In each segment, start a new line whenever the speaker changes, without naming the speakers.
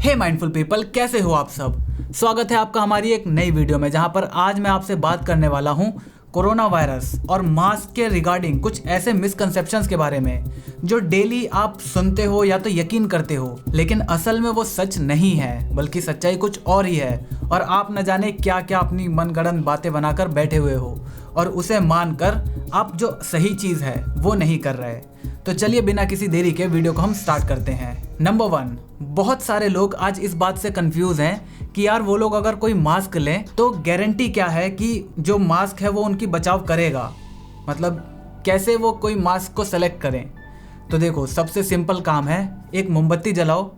हे mindful people, कैसे हो आप सब। स्वागत है आपका हमारी एक नई वीडियो में, जहां पर आज मैं आपसे बात करने वाला हूं कोरोना वायरस और मास्क के रिगार्डिंग कुछ ऐसे मिसकंसेप्शंस के बारे में जो डेली आप सुनते हो या तो यकीन करते हो, लेकिन असल में वो सच नहीं है, बल्कि सच्चाई कुछ और ही है और आप न जाने क्या क्या अपनी मनगढ़ंत बातें बनाकर बैठे हुए हो और उसे मानकर आप जो सही चीज़ है वो नहीं कर रहे। तो चलिए बिना किसी देरी के वीडियो को हम स्टार्ट करते हैं। नंबर 1, बहुत सारे लोग आज इस बात से कंफ्यूज हैं कि यार वो लोग अगर कोई मास्क लें तो गारंटी क्या है कि जो मास्क है वो उनकी बचाव करेगा, मतलब कैसे वो कोई मास्क को सेलेक्ट करें। तो देखो, सबसे सिंपल काम है, एक मोमबत्ती जलाओ,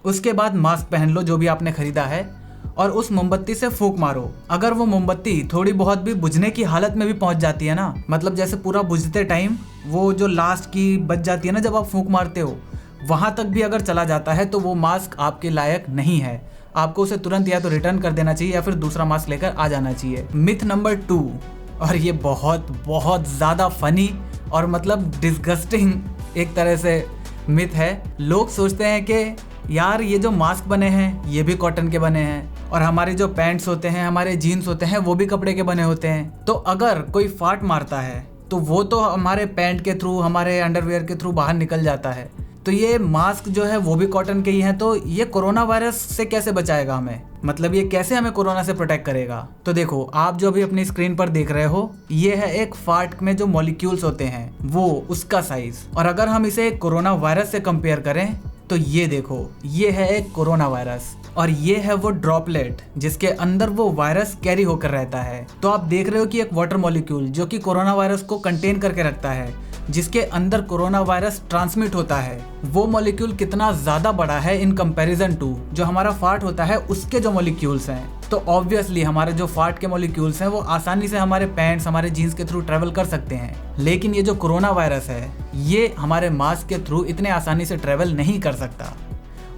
उसके बाद मास्क पहन लो जो भी आपने खरीदा है और उस मोमबत्ती से फूंक मारो। अगर वो मोमबत्ती थोड़ी बहुत भी बुझने की हालत में भी पहुंच जाती है ना, मतलब जैसे पूरा बुझते टाइम वो जो लास्ट की बच जाती है ना जब आप फूंक मारते हो, वहां तक भी अगर चला जाता है तो वो मास्क आपके लायक नहीं है। आपको उसे तुरंत या तो रिटर्न कर देना चाहिए या फिर दूसरा मास्क लेकर आ जाना चाहिए। मिथ नंबर 2, और ये बहुत बहुत ज़्यादा फनी और मतलब डिस्गस्टिंग एक तरह से मिथ है। लोग सोचते हैं कि यार ये जो मास्क बने हैं ये भी कॉटन के बने हैं और हमारे जो पैंट्स होते हैं, हमारे जीन्स होते हैं, वो भी कपड़े के बने होते हैं। तो अगर कोई फाट मारता है तो वो तो हमारे पैंट के थ्रू, हमारे अंडरवियर के थ्रू बाहर निकल जाता है। तो ये मास्क जो है वो भी कॉटन के ही हैं, तो ये कोरोना वायरस से कैसे बचाएगा हमें, मतलब ये कैसे हमें कोरोना से प्रोटेक्ट करेगा। तो देखो, आप जो भी अपनी स्क्रीन पर देख रहे हो, ये है एक फाट में जो मॉलिक्यूल्स होते हैं वो उसका साइज, और अगर हम इसे कोरोना वायरस से कंपेयर करें तो ये देखो, ये है एक कोरोना वायरस और ये है वो ड्रॉपलेट जिसके अंदर वो वायरस कैरी होकर रहता है। तो आप देख रहे हो कि एक वाटर मॉलिक्यूल जो कि कोरोना वायरस को कंटेन करके रखता है, जिसके अंदर कोरोना वायरस ट्रांसमिट होता है, वो मॉलिक्यूल कितना ज़्यादा बड़ा है इन कंपैरिजन टू जो हमारा फाट होता है उसके जो मॉलिक्यूल्स हैं। तो ऑब्वियसली हमारे जो फाट के मॉलिक्यूल्स हैं वो आसानी से हमारे पैंट्स, हमारे जीन्स के थ्रू ट्रेवल कर सकते हैं, लेकिन ये जो कोरोना वायरस है ये हमारे मास्क के थ्रू इतने आसानी से ट्रेवल नहीं कर सकता।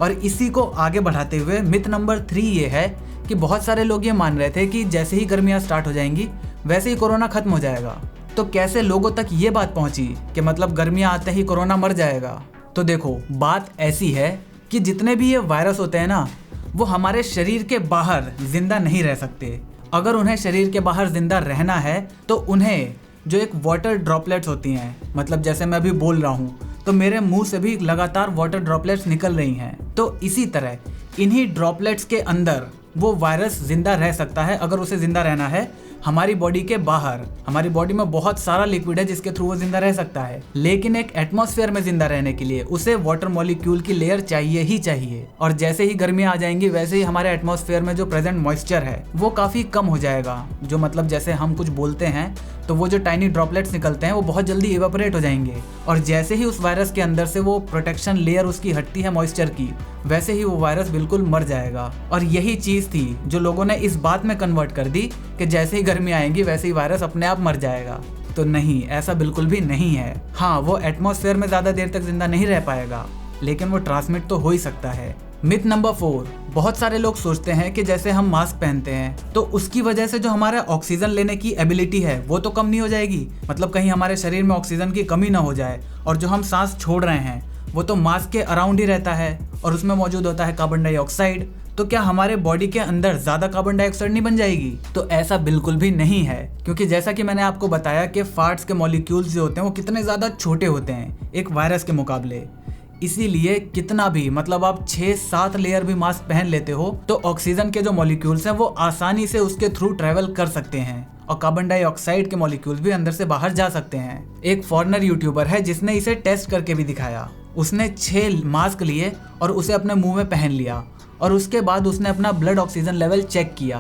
और इसी को आगे बढ़ाते हुए मिथ नंबर 3 ये है कि बहुत सारे लोग ये मान रहे थे कि जैसे ही गर्मियाँ स्टार्ट हो जाएंगी वैसे ही कोरोना खत्म हो जाएगा। तो कैसे लोगों तक ये बात पहुंची कि मतलब गर्मियाँ आते ही कोरोना मर जाएगा। तो देखो, बात ऐसी है कि जितने भी ये वायरस होते हैं ना, वो हमारे शरीर के बाहर जिंदा नहीं रह सकते। अगर उन्हें शरीर के बाहर जिंदा रहना है तो उन्हें जो एक वाटर ड्रॉपलेट्स होती हैं, मतलब जैसे मैं अभी बोल रहा हूँ तो मेरे मुंह से भी लगातार वाटर ड्रॉपलेट्स निकल रही हैं, तो इसी तरह इन्हीं ड्रॉपलेट्स के अंदर वो वायरस जिंदा रह सकता है। अगर उसे जिंदा रहना है हमारी बॉडी के बाहर, हमारी बॉडी में बहुत सारा लिक्विड है जिसके थ्रू वो जिंदा रह सकता है, लेकिन एक एटमॉस्फेयर में जिंदा रहने के लिए उसे वाटर मॉलिक्यूल की लेयर चाहिए ही चाहिए। और जैसे ही गर्मियाँ आ जाएंगी वैसे ही हमारे एटमॉस्फेयर में जो प्रेजेंट मॉइस्चर है वो काफी कम हो जाएगा, जो मतलब जैसे हम कुछ बोलते हैं तो वो जो टाइनी ड्रॉपलेट्स निकलते हैं वो बहुत जल्दी इवेपोरेट हो जाएंगे, और जैसे ही उस वायरस के अंदर से वो प्रोटेक्शन लेयर उसकी हटती है मॉइस्चर की, वैसे ही वो वायरस बिल्कुल मर जाएगा। और यही चीज़ थी जो लोगों ने इस बात में कन्वर्ट कर दी कि जैसे ही गर्मी आएंगी वैसे ही वायरस अपने आप मर जाएगा। तो नहीं, ऐसा बिल्कुल भी नहीं है। हाँ, वो एटमॉस्फेयर में ज़्यादा देर तक जिंदा नहीं रह पाएगा, लेकिन वो ट्रांसमिट तो हो ही सकता है। मिथ नंबर 4, बहुत सारे लोग सोचते हैं कि जैसे हम मास्क पहनते हैं तो उसकी वजह से जो हमारा ऑक्सीजन लेने की एबिलिटी है वो तो कम नहीं हो जाएगी, मतलब कहीं हमारे शरीर में ऑक्सीजन की कमी ना हो जाए, और जो हम सांस छोड़ रहे हैं वो तो मास्क के अराउंड ही रहता है और उसमें मौजूद होता है कार्बन डाइऑक्साइड। तो क्या हमारे बॉडी के अंदर ज़्यादा कार्बन डाइऑक्साइड नहीं बन जाएगी? तो ऐसा बिल्कुल भी नहीं है, क्योंकि जैसा कि मैंने आपको बताया कि फार्ट्स के मॉलिक्यूल्स जो होते हैं वो कितने ज़्यादा छोटे होते हैं एक वायरस के मुकाबले। इसीलिए कितना भी, मतलब आप 6-7 लेयर भी मास्क पहन लेते हो तो ऑक्सीजन के जो मॉलिक्यूल्स हैं वो आसानी से उसके थ्रू ट्रेवल कर सकते हैं और कार्बन डाइऑक्साइड के मॉलिक्यूल्स भी अंदर से बाहर जा सकते हैं। एक फॉरेनर यूट्यूबर है जिसने इसे टेस्ट करके भी दिखाया। उसने 6 मास्क लिए और उसे अपने मुंह में पहन लिया और उसके बाद उसने अपना ब्लड ऑक्सीजन लेवल चेक किया,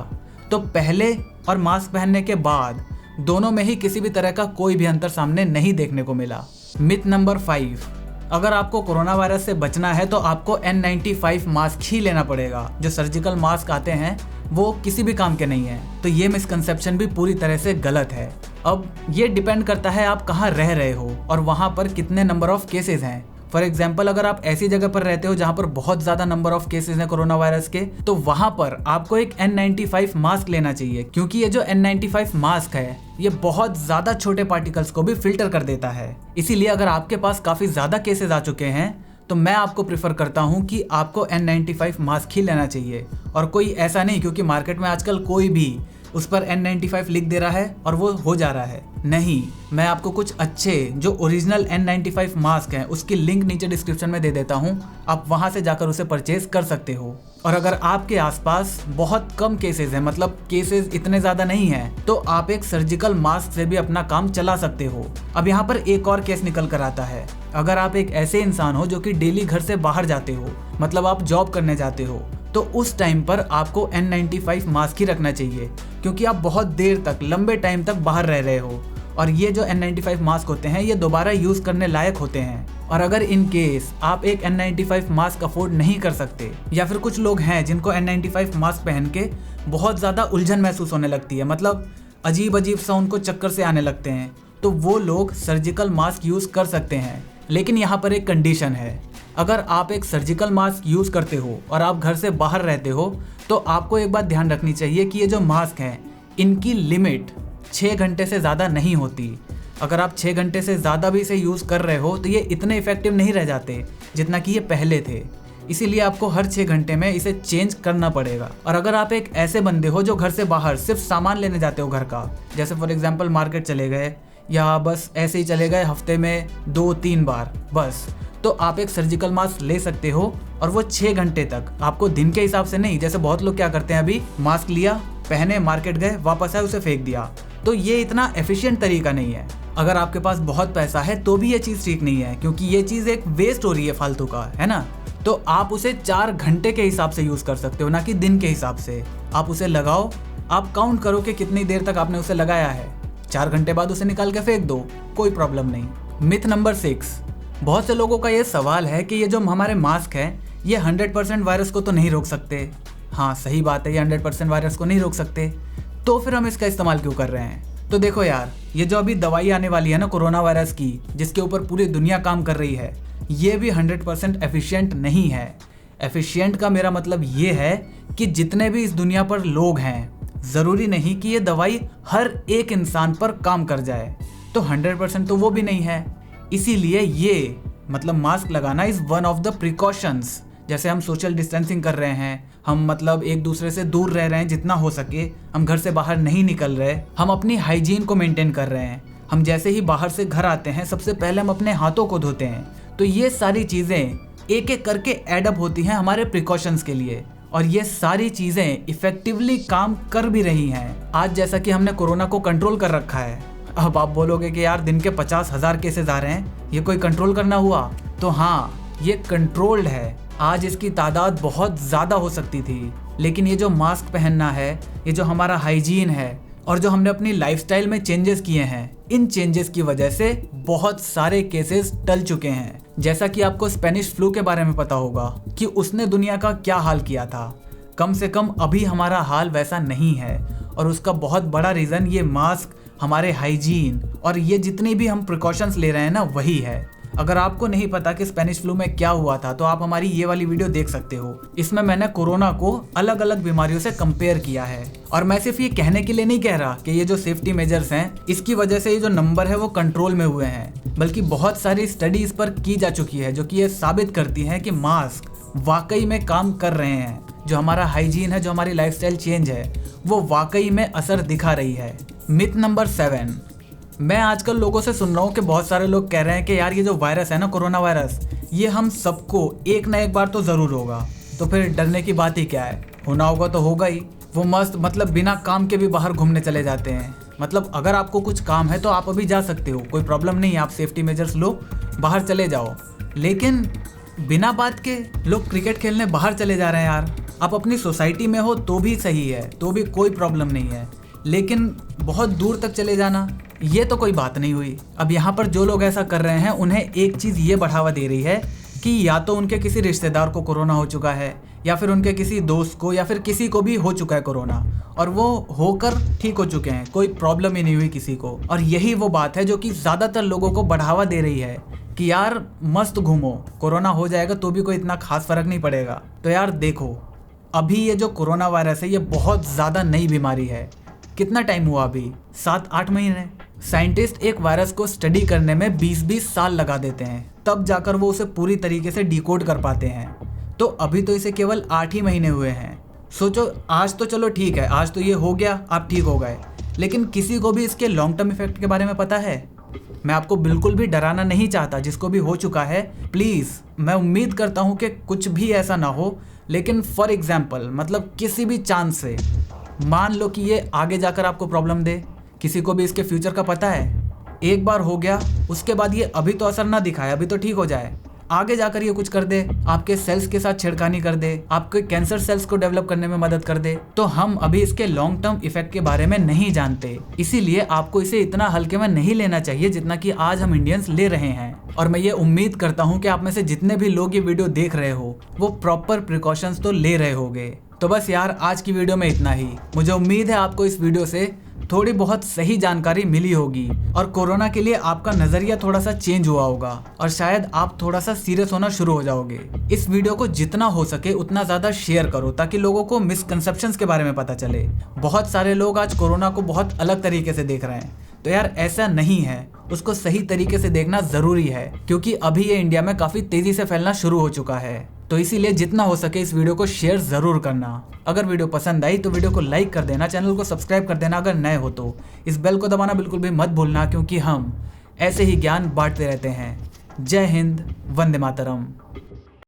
तो पहले और मास्क पहनने के बाद दोनों में ही किसी भी तरह का कोई भी अंतर सामने नहीं देखने को मिला। मिथ नंबर 5, अगर आपको कोरोना वायरस से बचना है तो आपको N95 मास्क ही लेना पड़ेगा। जो सर्जिकल मास्क आते हैं वो किसी भी काम के नहीं है। तो ये मिसकंसेप्शन भी पूरी तरह से गलत है। अब ये डिपेंड करता है आप कहाँ रह रहे हो और वहाँ पर कितने नंबर ऑफ केसेस हैं। फॉर एग्जाम्पल, अगर आप ऐसी जगह पर रहते हो जहाँ पर बहुत ज़्यादा नंबर ऑफ केसेस हैं कोरोना वायरस के, तो वहाँ पर आपको एक N95 मास्क लेना चाहिए, क्योंकि ये जो N95 मास्क है ये बहुत ज़्यादा छोटे पार्टिकल्स को भी फिल्टर कर देता है। इसीलिए अगर आपके पास काफ़ी ज़्यादा केसेस आ चुके हैं तो मैं आपको प्रेफर करता हूं कि आपको N95 मास्क ही लेना चाहिए। और कोई ऐसा नहीं क्योंकि मार्केट में आजकल कोई भी उस पर N95 लिख दे रहा है और वो हो जा रहा है। नहीं, मैं आपको कुछ अच्छे जो ओरिजिनल N95 मास्क हैं उसकी लिंक नीचे डिस्क्रिप्शन में दे देता हूँ, आप वहाँ से जाकर उसे परचेज कर सकते हो। और अगर आपके आसपास बहुत कम केसेस हैं, मतलब केसेस इतने ज़्यादा नहीं हैं, तो आप एक सर्जिकल मास्क से भी अपना काम चला सकते हो। अब यहाँ पर एक और केस निकल कर आता है। अगर आप एक ऐसे इंसान हो जो कि डेली घर से बाहर जाते हो, मतलब आप जॉब करने जाते हो, तो उस टाइम पर आपको N95 मास्क ही रखना चाहिए, क्योंकि आप बहुत देर तक, लंबे टाइम तक बाहर रह रहे हो। और ये जो N95 मास्क होते हैं ये दोबारा यूज़ करने लायक होते हैं। और अगर इन केस आप एक N95 मास्क अफोर्ड नहीं कर सकते, या फिर कुछ लोग हैं जिनको N95 मास्क पहन के बहुत ज़्यादा उलझन महसूस होने लगती है, मतलब अजीब अजीब सा उनको चक्कर से आने लगते हैं, तो वो लोग सर्जिकल मास्क यूज़ कर सकते हैं। लेकिन यहाँ पर एक कंडीशन है, अगर आप एक सर्जिकल मास्क यूज़ करते हो और आप घर से बाहर रहते हो, तो आपको एक बात ध्यान रखनी चाहिए कि ये जो मास्क हैं इनकी लिमिट 6 घंटे से ज़्यादा नहीं होती। अगर आप 6 घंटे से ज़्यादा भी इसे यूज़ कर रहे हो तो ये इतने इफ़ेक्टिव नहीं रह जाते जितना कि ये पहले थे। इसीलिए आपको हर 6 घंटे में इसे चेंज करना पड़ेगा। और अगर आप एक ऐसे बंदे हो जो घर से बाहर सिर्फ सामान लेने जाते हो घर का, जैसे फॉर एग्जांपल मार्केट चले गए या बस ऐसे ही चले गए हफ्ते में 2-3 बार बस, तो आप एक सर्जिकल मास्क ले सकते हो। और वो 6 घंटे तक, आपको दिन के हिसाब से नहीं, जैसे बहुत लोग क्या करते हैं, अभी मास्क लिया, पहने, मार्केट गए, वापस आए, उसे फेंक दिया। तो ये इतना एफिशिएंट तरीका नहीं है। अगर आपके पास बहुत पैसा है तो भी ये चीज़ ठीक नहीं है, क्योंकि ये चीज़ एक वेस्ट हो रही है फालतू का, है ना। तो आप उसे 4 घंटे के हिसाब से यूज़ कर सकते हो, ना कि दिन के हिसाब से। आप उसे लगाओ, आप काउंट करो कि कितनी देर तक आपने उसे लगाया है, 4 घंटे बाद उसे निकाल के फेंक दो, कोई प्रॉब्लम नहीं। मिथ नंबर 6, बहुत से लोगों का ये सवाल है कि ये जो हमारे मास्क हैं ये 100% वायरस को तो नहीं रोक सकते। हाँ, सही बात है, ये 100% वायरस को नहीं रोक सकते, तो फिर हम इसका इस्तेमाल क्यों कर रहे हैं। तो देखो यार, ये जो अभी दवाई आने वाली है ना कोरोना वायरस की, जिसके ऊपर पूरी दुनिया काम कर रही है, ये भी 100% एफिशिएंट नहीं है। एफिशिएंट का मेरा मतलब ये है कि जितने भी इस दुनिया पर लोग हैं, ज़रूरी नहीं कि ये दवाई हर एक इंसान पर काम कर जाए, तो 100% तो वो भी नहीं है। इसीलिए ये मतलब मास्क लगाना is one of the precautions. जैसे हम सोशल डिस्टेंसिंग कर रहे हैं, हम मतलब एक दूसरे से दूर रह रहे हैं जितना हो सके, हम घर से बाहर नहीं निकल रहे, हम अपनी हाइजीन को मेंटेन कर रहे हैं, हम जैसे ही बाहर से घर आते हैं सबसे पहले हम अपने हाथों को धोते हैं। तो ये सारी चीज़ें एक एक करके एडअप होती हैं हमारे प्रिकॉशंस के लिए, और ये सारी चीज़ें इफेक्टिवली काम कर भी रही हैं। आज जैसा कि हमने कोरोना को कंट्रोल कर रखा है, अब आप बोलोगे कि यार दिन के 50,000 केसेस आ रहे हैं, ये कोई कंट्रोल करना हुआ? तो हाँ, ये कंट्रोल्ड है। आज इसकी तादाद बहुत ज़्यादा हो सकती थी, लेकिन ये जो मास्क पहनना है, ये जो हमारा हाइजीन है, और जो हमने अपनी लाइफस्टाइल में चेंजेस किए हैं, इन चेंजेस की वजह से बहुत सारे केसेस टल चुके हैं। जैसा कि आपको स्पेनिश फ्लू के बारे में पता होगा कि उसने दुनिया का क्या हाल किया था, कम से कम अभी हमारा हाल वैसा नहीं है। और उसका बहुत बड़ा रीज़न ये मास्क, हमारे हाइजीन और ये जितनी भी हम प्रिकॉशंस ले रहे हैं ना, वही है। अगर आपको नहीं पता कि स्पेनिश फ्लू में क्या हुआ था, तो आप हमारी ये वाली वीडियो देख सकते हो। इसमें मैंने कोरोना को अलग अलग बीमारियों से कंपेयर किया है। और मैं सिर्फ ये कहने के लिए नहीं कह रहा कि ये जो सेफ्टी मेजर्स हैं इसकी वजह से ये जो नंबर है वो कंट्रोल में हुए हैं, बल्कि बहुत सारी स्टडी इस पर की जा चुकी है जो कि ये साबित करती है कि मास्क वाकई में काम कर रहे हैं। जो हमारा हाइजीन है, जो हमारी लाइफस्टाइल चेंज है, वो वाकई में असर दिखा रही है। मिथ नंबर 7, मैं आजकल लोगों से सुन रहा हूँ कि बहुत सारे लोग कह रहे हैं कि यार ये जो वायरस है ना, कोरोना वायरस, ये हम सबको एक ना एक बार तो ज़रूर होगा, तो फिर डरने की बात ही क्या है, होना होगा तो होगा ही। वो मस्त मतलब बिना काम के भी बाहर घूमने चले जाते हैं। मतलब अगर आपको कुछ काम है तो आप अभी जा सकते हो, कोई प्रॉब्लम नहीं है, आप सेफ्टी मेजर्स लो, बाहर चले जाओ। लेकिन बिना बात के लोग क्रिकेट खेलने बाहर चले जा रहे हैं यार। आप अपनी सोसाइटी में हो तो भी सही है, तो भी कोई प्रॉब्लम नहीं है, लेकिन बहुत दूर तक चले जाना, ये तो कोई बात नहीं हुई। अब यहाँ पर जो लोग ऐसा कर रहे हैं उन्हें एक चीज़ ये बढ़ावा दे रही है कि या तो उनके किसी रिश्तेदार को कोरोना हो चुका है, या फिर उनके किसी दोस्त को, या फिर किसी को भी हो चुका है कोरोना, और वो होकर ठीक हो चुके हैं, कोई प्रॉब्लम ही नहीं हुई किसी को। और यही वो बात है जो कि ज़्यादातर लोगों को बढ़ावा दे रही है कि यार मस्त घूमो, कोरोना हो जाएगा तो भी कोई इतना खास फर्क नहीं पड़ेगा। तो यार देखो, अभी ये जो कोरोना वायरस है ये बहुत ज़्यादा नई बीमारी है। कितना टाइम हुआ अभी, 7-8 महीने, साइंटिस्ट एक वायरस को स्टडी करने में 20-20 साल लगा देते हैं, तब जाकर वो उसे पूरी तरीके से डिकोड कर पाते हैं। तो अभी तो इसे केवल 8 ही महीने हुए हैं। सोचो, आज तो चलो ठीक है, आज तो ये हो गया, आप ठीक हो गए, लेकिन किसी को भी इसके लॉन्ग टर्म इफेक्ट के बारे में पता है? मैं आपको बिल्कुल भी डराना नहीं चाहता, जिसको भी हो चुका है प्लीज़, मैं उम्मीद करता हूँ कि कुछ भी ऐसा ना हो, लेकिन फॉर एग्जाम्पल मतलब किसी भी चांस से मान लो कि ये आगे जाकर आपको प्रॉब्लम दे। किसी को भी इसके फ्यूचर का पता है? एक बार हो गया, उसके बाद ये अभी तो असर ना दिखाए, अभी तो ठीक हो जाए, आगे जाकर ये कुछ कर दे, आपके सेल्स के साथ छेड़खानी कर दे, आपके कैंसर सेल्स को डेवलप करने में मदद कर दे, तो हम अभी इसके लॉन्ग टर्म इफेक्ट के बारे में नहीं जानते। इसीलिए आपको इसे इतना हल्के में नहीं लेना चाहिए जितना कि आज हम इंडियंस ले रहे हैं। और मैं ये उम्मीद करता हूँ कि आप में से जितने भी लोग ये वीडियो देख रहे हो वो प्रॉपर प्रिकॉशंस तो ले रहे होंगे। तो बस यार, आज की वीडियो में इतना ही। मुझे उम्मीद है आपको इस वीडियो से थोड़ी बहुत सही जानकारी मिली होगी और कोरोना के लिए आपका नजरिया थोड़ा सा चेंज हुआ होगा और शायद आप थोड़ा सा सीरियस होना शुरू हो जाओगे। इस वीडियो को जितना हो सके उतना ज्यादा शेयर करो ताकि लोगों को मिसकंसेप्शंस के बारे में पता चले। बहुत सारे लोग आज कोरोना को बहुत अलग तरीके से देख रहे हैं, तो यार ऐसा नहीं है, उसको सही तरीके से देखना जरूरी है, क्योंकि अभी ये इंडिया में काफी तेजी से फैलना शुरू हो चुका है। तो इसीलिए जितना हो सके इस वीडियो को शेयर जरूर करना। अगर वीडियो पसंद आई तो वीडियो को लाइक कर देना, चैनल को सब्सक्राइब कर देना अगर नए हो तो। इस बेल को दबाना बिल्कुल भी मत भूलना, क्योंकि हम ऐसे ही ज्ञान बांटते रहते हैं। जय हिंद, वंदे मातरम।